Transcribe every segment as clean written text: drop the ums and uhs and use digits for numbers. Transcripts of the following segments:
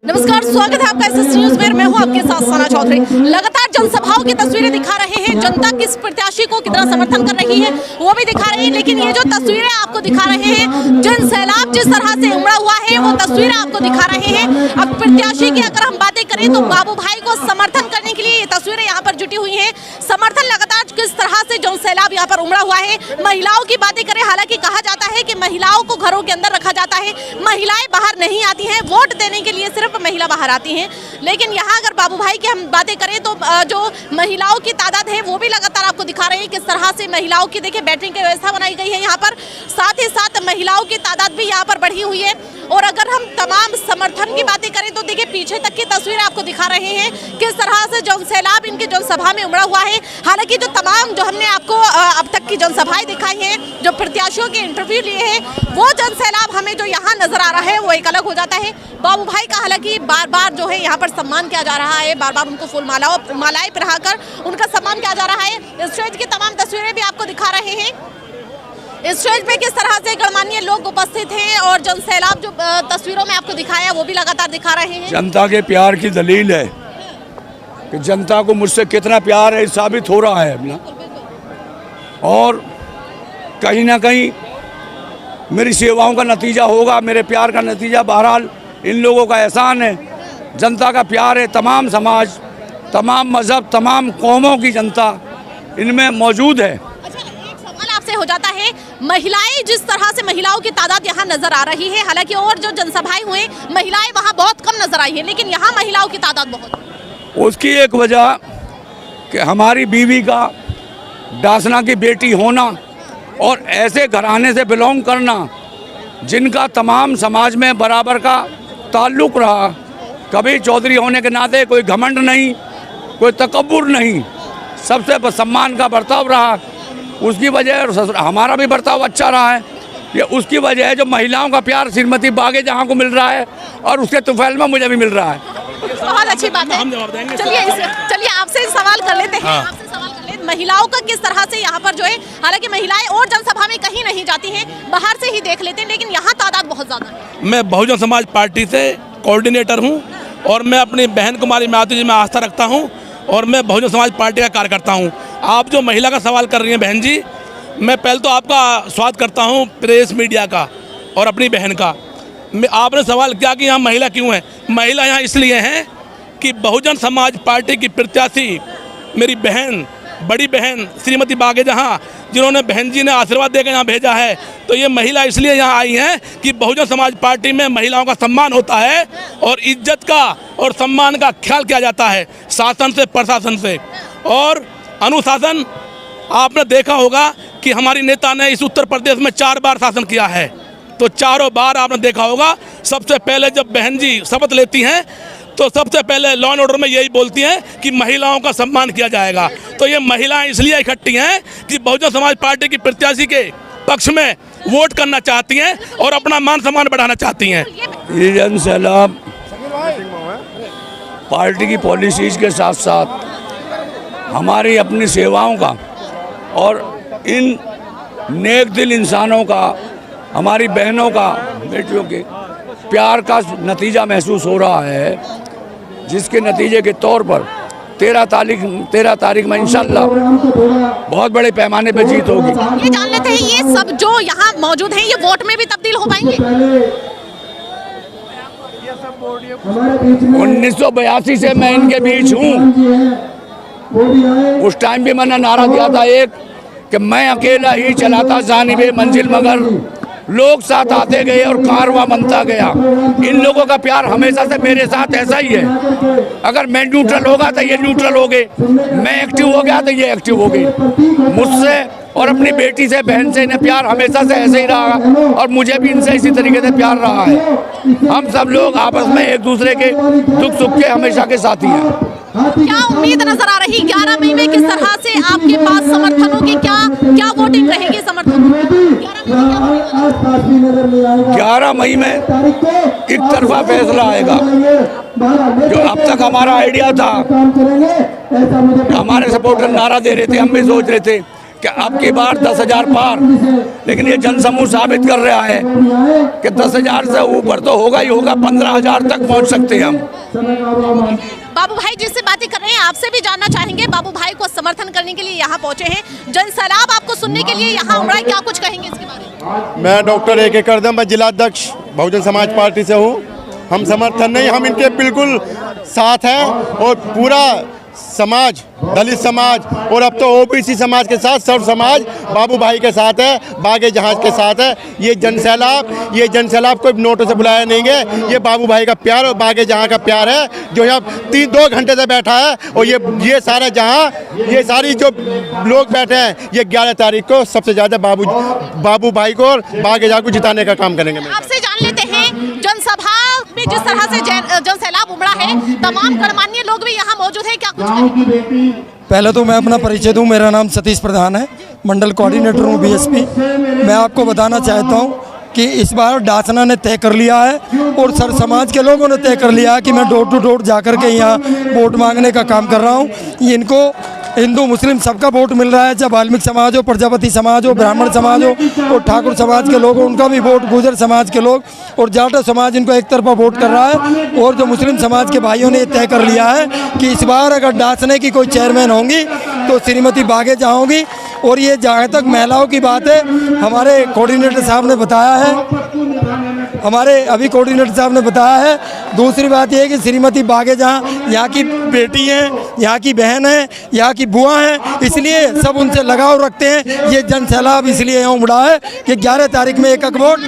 नमस्कार, स्वागत है आपका एसएस न्यूज में। मैं हूं आपके साथ सना चौधरी। लगातार जनसभाओं की तस्वीरें दिखा रहे हैं, जनता किस प्रत्याशी को कितना समर्थन कर रही है वो भी दिखा रहे हैं। लेकिन ये जो तस्वीरें आपको दिखा रहे हैं, जन सैलाब जिस तरह से उमड़ा हुआ है वो तस्वीरें आपको दिखा रहे हैं। अब प्रत्याशी की अगर हम बातें करें तो बाबू भाई को समर्थन करने के लिए ये तस्वीरें यहाँ पर जुटी हुई है। समर्थन लगातार किस तरह से जन सैलाब यहाँ पर उमड़ा हुआ है। महिलाओं की बातें करें, हालांकि कहा जाता है कि महिलाओं को घरों के अंदर रखा जाता है, महिलाएं बाहर नहीं आती हैं, वोट देने के लिए सिर्फ महिला बाहर आती हैं। लेकिन यहाँ अगर बाबू भाई की हम बातें करें तो जो महिलाओं की तादाद है वो भी लगातार आपको दिखा रहे हैं किस तरह से महिलाओं की देखिए बैठने की व्यवस्था बनाई गई है यहाँ पर। साथ ही साथ महिलाओं की तादाद भी यहाँ पर बढ़ी हुई है। और अगर हम तमाम समर्थन की बातें करें तो देखिए पीछे तक की तस्वीरें आपको दिखा रहे हैं किस तरह से जन सैलाब इनके जनसभा में उमड़ा हुआ है। हालांकि जो तमाम जो हमने आपको अब तक की जनसभाएं दिखाई हैं, जो प्रत्याशियों के इंटरव्यू लिए हैं, वो जन सैलाब हमें जो यहाँ नजर आ रहा है वो एक अलग हो जाता है। बाबू भाई का हालांकि बार बार जो है यहाँ पर सम्मान किया जा रहा है, बार बार उनको फूल मालाएं पहनाकर उनका सम्मान किया जा रहा है। स्टेज की तमाम तस्वीरें भी आपको दिखा रहे हैं। स्टेज पे किस तरह से गणमान्य लोग उपस्थित हैं और जन सैलाब जो तस्वीरों में आपको दिखाया वो भी लगातार दिखा रहे हैं। जनता के प्यार की दलील है कि जनता को मुझसे कितना प्यार है साबित हो रहा है अपना। और कहीं ना कहीं मेरी सेवाओं का नतीजा होगा, मेरे प्यार का नतीजा। बहरहाल इन लोगों का एहसान है, जनता का प्यार है। तमाम समाज, तमाम मजहब, तमाम कौमों की जनता इनमें मौजूद है। से हो जाता है, महिलाएं जिस तरह से महिलाओं की तादाद यहाँ नजर आ रही है, हालांकि और जो जनसभाएं हुए महिलाएं वहाँ बहुत कम नजर आई है, लेकिन यहाँ महिलाओं की तादाद बहुत। उसकी एक वजह कि हमारी बीवी का डासना की बेटी होना और ऐसे घराने से बिलोंग करना जिनका तमाम समाज में बराबर का ताल्लुक रहा। कभी चौधरी होने के नाते कोई घमंड नहीं, कोई तकब्बुर नहीं, सबसे सम्मान का बर्ताव रहा। उसकी वजह हमारा भी बर्ताव अच्छा रहा है। ये उसकी वजह है जो महिलाओं का प्यार श्रीमती बागे जहाँ को मिल रहा है और उसके तुफैल में मुझे भी मिल रहा है। बहुत अच्छी बात है। चलिए आपसे सवाल कर लेते हैं। आपसे सवाल कर लेते, महिलाओं का किस तरह से यहाँ पर जो है, हालांकि महिलाएं और जनसभा में कहीं नहीं जाती हैं, बाहर से ही देख लेते हैं, लेकिन यहाँ तादाद बहुत ज्यादा है। मैं बहुजन समाज पार्टी से कोऑर्डिनेटर हूँ और मैं अपनी बहन कुमारी मायावती जी में आस्था रखता हूँ और मैं बहुजन समाज पार्टी का कार्यकर्ता हूँ। आप जो महिला का सवाल कर रही हैं बहन जी, मैं पहले तो आपका स्वागत करता हूँ प्रेस मीडिया का और अपनी बहन का। आपने सवाल किया कि यहाँ महिला क्यों है। महिला यहाँ इसलिए हैं कि बहुजन समाज पार्टी की प्रत्याशी मेरी बहन, बड़ी बहन श्रीमती बागे जहाँ, जिन्होंने बहन जी ने आशीर्वाद देकर यहाँ भेजा है, तो ये महिला इसलिए यहाँ आई हैं कि बहुजन समाज पार्टी में महिलाओं का सम्मान होता है और इज्जत का और सम्मान का ख्याल किया जाता है, शासन से प्रशासन से। और अनुशासन, आपने देखा होगा कि हमारी नेता ने इस उत्तर प्रदेश में 4 बार शासन किया है, तो चारों बार आपने देखा होगा सबसे पहले जब बहन जी शपथ लेती हैं तो सबसे पहले लॉ एंड ऑर्डर में यही बोलती हैं कि महिलाओं का सम्मान किया जाएगा। तो ये महिलाएं इसलिए इकट्ठी हैं कि बहुजन समाज पार्टी की प्रत्याशी के पक्ष में वोट करना चाहती हैं और अपना मान सम्मान बढ़ाना चाहती हैं। ये जन सैलाब पार्टी की पॉलिसीज के साथ साथ हमारी अपनी सेवाओं का और इन नेक दिल इंसानों का, हमारी बहनों का, बेटियों के प्यार का नतीजा महसूस हो रहा है, जिसके नतीजे के तौर पर 13 तारीख में इंशाल्लाह बहुत बड़े पैमाने पर जीत होगी। ये जान लेते हैं, ये सब जो यहाँ मौजूद हैं ये वोट में भी तब्दील हो पाएंगे। 1982 से मैं इनके बीच हूँ। उस टाइम भी मैंने नारा दिया था एक कि मैं अकेला ही चलाता जानिबे मंजिल, मगर लोग साथ आते गए और कारवां बनता गया। इन लोगों का प्यार हमेशा से मेरे साथ ऐसा ही है। अगर मैं न्यूट्रल होगा तो ये न्यूट्रल हो गए, मैं एक्टिव हो गया तो ये एक्टिव हो गए। मुझसे और अपनी बेटी से, बहन से इन्हें प्यार हमेशा से ऐसे ही रहा और मुझे भी इनसे इसी तरीके से प्यार रहा है। हम सब लोग आपस में एक दूसरे के दुख सुख के हमेशा के साथी हैं। क्या उम्मीद नजर आ रही 11 मई में, किस तरह से आपके पास समर्थनों की क्या वोटिंग रहेगी? समर्थन 11 मई में एक तरफा फैसला आएगा। जो अब तक हमारा आइडिया था, हमारे सपोर्टर नारा दे रहे थे, हम भी सोच रहे थे कि अब की बार 10,000 पार, लेकिन ये जनसमूह साबित कर रहा है कि 10,000 से ऊपर तो होगा ही होगा, 15,000 तक पहुंच सकते हैं हम। बाबू भाई जिससे बातें कर रहे हैं आपसे भी जानना चाहेंगे, बाबू भाई को समर्थन करने के लिए यहाँ पहुंचे हैं, जनसैलाब आपको सुनने के लिए यहाँ उमड़ा है, क्या कुछ कहेंगे इसके बारे में? मैं डॉक्टर AK करदम, मैं जिलाध्यक्ष बहुजन समाज पार्टी से हूँ। हम समर्थन नहीं, हम इनके बिल्कुल साथ हैं और पूरा समाज, दलित समाज और अब तो OBC समाज के साथ सर्व समाज बाबू भाई के साथ है, बागे जहाज के साथ है। ये जनसैलाब कोई नोटों से बुलाया नहीं है, ये बाबू भाई का प्यार और बागे जहां का प्यार है, जो यहाँ 2 घंटे से बैठा है। और ये सारा जहां, ये सारी जो लोग बैठे हैं, ये 11 तारीख को सबसे ज़्यादा बाबू भाई को और बागे जहां को जिताने का काम करेंगे। आपसे जान लेते हैं, जनसभा में जिस तरह से जनसैलाब उमड़ा है, तमाम गणमान्य लोग भी यहाँ मौजूद हैं, क्या कुछ कहेंगे? पहले तो मैं अपना परिचय दूं, मेरा नाम सतीश प्रधान है, मंडल कोऑर्डिनेटर हूं BSP। मैं आपको बताना चाहता हूं कि इस बार डासना ने तय कर लिया है और सर समाज के लोगों ने तय कर लिया है कि मैं डोर टू डोर जाकर के यहाँ वोट मांगने का काम कर रहा हूँ। इनको हिंदू मुस्लिम सबका वोट मिल रहा है, चाहे वाल्मीकि समाज हो, प्रजापति समाज हो, ब्राह्मण समाज हो और ठाकुर समाज के लोग, उनका भी वोट, गुर्जर समाज के लोग और जाटो समाज इनको एक तरफा वोट कर रहा है। और जो मुस्लिम समाज के भाइयों ने तय कर लिया है कि इस बार अगर डासने की कोई चेयरमैन होंगी तो श्रीमती बागे जहाँ होंगी। और ये जहाँ तक महिलाओं की बात है, हमारे कोऑर्डिनेटर साहब ने बताया है, दूसरी बात यह है कि श्रीमती बागे जहाँ यहाँ की बेटी हैं, यहाँ की बहन है, यहाँ की बुआ हैं, इसलिए सब उनसे लगाव रखते हैं। ये जनसैलाब इसलिए यहाँ उमड़ा है कि 11 तारीख में एक वोट।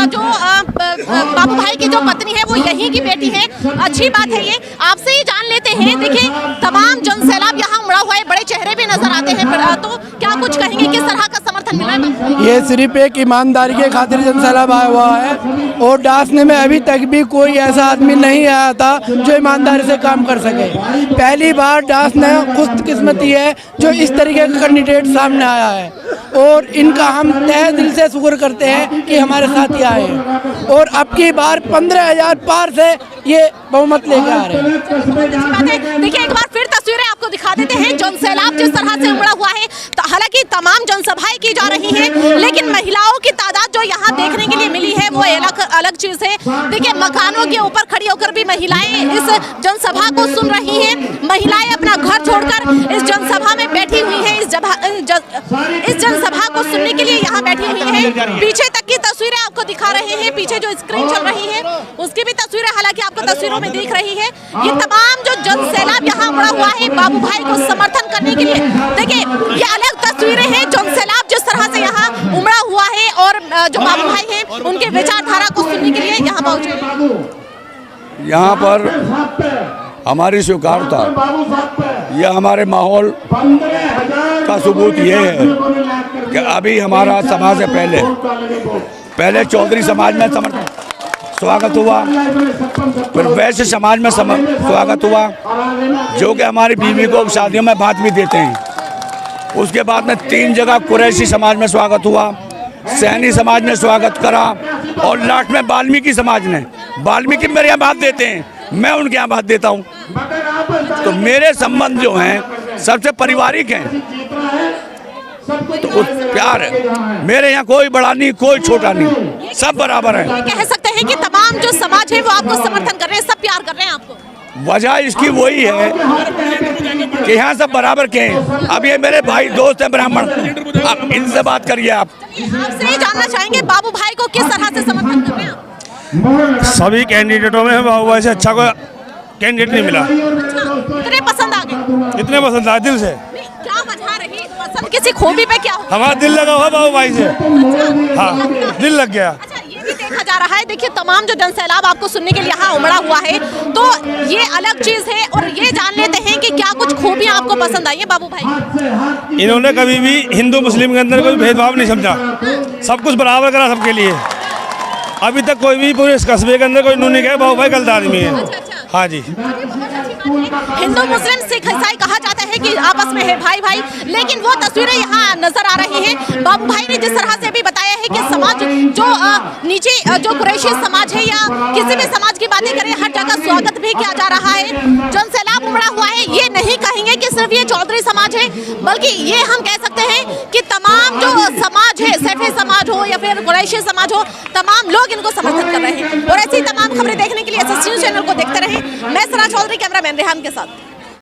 जो बाबू भाई की जो पत्नी है वो यहीं की बेटी है, अच्छी बात है। ये आपसे ही जान लेते हैं, देखिए तमाम जनसैलाब यहाँ उमड़ा हुआ है, बड़े चेहरे भी नजर आते हैं, तो क्या कुछ कहेंगे, किस तरह का समर्थन मिला है? ये सिर्फ एक ईमानदारी के खातिर जनसैलाब आया हुआ है और डासने में अभी तक भी कोई ऐसा आदमी नहीं आया था जो ईमानदारी से काम कर सके। पहली बार डासने खुशकिस्मती है जो इस तरीके का कैंडिडेट सामने आया है और इनका हम तहे दिल से शुक्र करते हैं कि हमारे साथ ही आए हैं। और अब की बार 15,000 पार से ये बहुमत लेके आ रहे हैं। देखिए एक बार फिर तस्वीरें आपको दिखा देते हैं, जनसैलाब जिस तरह से उमड़ा हुआ है। हालांकि तमाम जनसभाएं की जा रही हैं, लेकिन महिलाओं की तादाद जो यहाँ देखने के लिए मिली है वो अलग चीज है। देखिए मकानों के ऊपर खड़ी होकर भी महिलाएं इस जनसभा को सुन रही हैं। महिलाएं अपना घर छोड़कर इस जनसभा में बैठी हुई हैं, इस जनसभा को सुनने के लिए यहाँ बैठी हुई हैं। पीछे तक की तस्वीरें आपको दिखा रहे हैं, पीछे जो स्क्रीन चल रही है उसकी भी तस्वीरें हालांकि आपको तस्वीरों में दिख रही है। ये तमाम जो जनसैलाब यहाँ उमड़ा हुआ है बाबू भाई को समर्थन करने के लिए, देखिए ये अलग तस्वीरें हैं। जनसैलाब जिस तरह से यहाँ उमड़ा हुआ है और जो बाबू भाई हैं उनके विचारधारा को सुनने के लिए यहाँ पहुंचे। यहाँ पर हमारी स्वीकारता, यह हमारे माहौल का सबूत ये है कि अभी हमारा समाज से पहले चौधरी समाज में स्वागत हुआ, फिर वैश्य समाज में स्वागत हुआ, जो कि हमारी बीवी को शादियों में भात भी देते हैं। उसके बाद में 3 जगह कुरैशी समाज में स्वागत हुआ, सैनी समाज ने स्वागत करा और लास्ट में वाल्मीकि समाज ने। वाल्मीकि मेरे यहाँ भात देते हैं, मैं उनके यहाँ भात देता हूँ। तो मेरे संबंध जो हैं सबसे पारिवारिक हैं, तो प्यार है। मेरे यहाँ कोई बड़ा नहीं, कोई छोटा नहीं, सब बराबर है। कह सकते हैं कि तमाम जो समाज है वो आपको समर्थन कर रहे हैं, सब प्यार कर रहे हैं आपको। वजह इसकी वही है कि यहाँ सब बराबर के हैं। अब ये मेरे भाई दोस्त हैं ब्राह्मण, अब इनसे बात करिए आप। आपसे ही जानना चाहेंगे बाबू भाई को किस तरह से समर्थन कर रहे हैं आप? सभी कैंडिडेटों में बाबू भाई से अच्छा कोई कैंडिडेट नहीं मिला। इतने पसंद आ गए? इतने पसंद आए दिल से। क्या वजह रही पसंद, किसी खूबी पे क्या हुआ? हमारा दिल लगा हुआ बाबू भाई से। हाँ, दिल लग गया। ये भी देखा जा रहा है, देखिए तमाम जो जनसैलाब आपको सुनने के लिए यहाँ उमड़ा हुआ है, तो ये अलग चीज है। और ये जान लेते हैं कि क्या कुछ खूबियाँ आपको पसंद आई है बाबू भाई? इन्होंने कभी भी हिंदू मुस्लिम के अंदर कोई भेदभाव नहीं समझा, सब कुछ बराबर करा सबके लिए। अभी तक कोई भी पूरे इस कस्बे के अंदर कोई नहीं कहा बाबू भाई गलत आदमी है। हाँ जी, हिंदू मुस्लिम सिख ईसाई कहा जाता है कि आपस में है भाई भाई, लेकिन वो तस्वीरें यहाँ नजर आ रही हैं। बाबू भाई ने जिस तरह से भी बताया है कि समाज जो नीचे जो कुरैशी समाज है या किसी भी समाज की बातें करें, हर जगह स्वागत भी किया जा रहा है। जनसैलाब उमड़ा हुआ है, ये नहीं कहेंगे कि सिर्फ ये चौधरी समाज है, बल्कि ये हम कह सकते हैं कि तमाम जो समाज है, सैफी समाज हो या फिर कुरैशी समाज हो, तमाम लोग इनको समर्थन कर रहे हैं। और ऐसी तमाम खबरें देखने के लिए SST न्यूज़ चैनल को देखते रहें। मैं सना चौधरी, कैमरामैन रेहान के साथ।